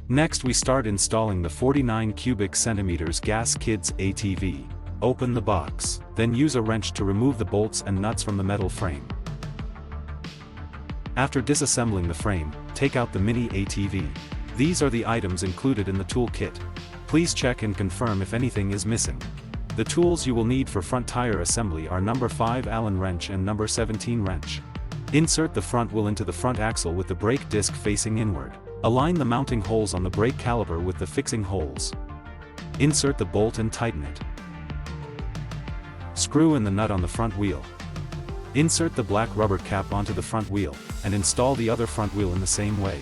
Next we start installing the 49 cubic centimeters Gas Kids ATV. Open the box, then use a wrench to remove the bolts and nuts from the metal frame. After disassembling the frame, take out the mini ATV. These are the items included in the tool kit. Please check and confirm if anything is missing. The tools you will need for front tire assembly are number 5 Allen wrench and number 17 wrench. Insert the front wheel into the front axle with the brake disc facing inward. Align the mounting holes on the brake caliper with the fixing holes. Insert the bolt and tighten it. Screw in the nut on the front wheel. Insert the black rubber cap onto the front wheel, and install the other front wheel in the same way.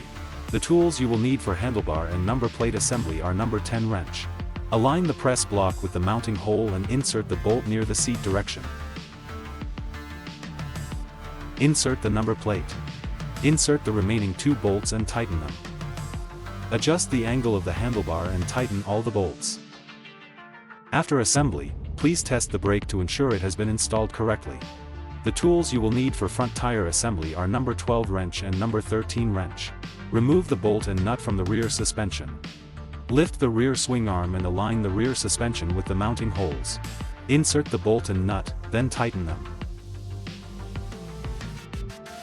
The tools you will need for handlebar and number plate assembly are number 10 wrench. Align the press block with the mounting hole and insert the bolt near the seat direction. Insert the number plate. Insert the remaining 2 bolts and tighten them. Adjust the angle of the handlebar and tighten all the bolts. After assembly, please test the brake to ensure it has been installed correctly. The tools you will need for front tire assembly are number 12 wrench and number 13 wrench. Remove the bolt and nut from the rear suspension. Lift the rear swing arm and align the rear suspension with the mounting holes. Insert the bolt and nut, then tighten them.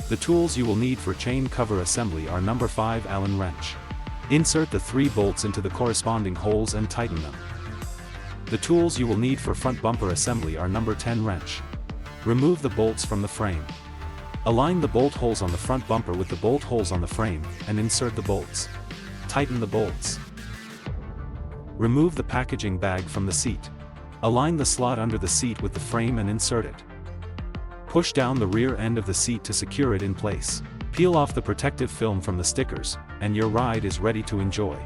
The tools you will need for chain cover assembly are number 5 Allen wrench. Insert the 3 bolts into the corresponding holes and tighten them. The tools you will need for front bumper assembly are number 10 wrench. Remove the bolts from the frame. Align the bolt holes on the front bumper with the bolt holes on the frame, and insert the bolts. Tighten the bolts. Remove the packaging bag from the seat. Align the slot under the seat with the frame and insert it. Push down the rear end of the seat to secure it in place. Peel off the protective film from the stickers, and your ride is ready to enjoy.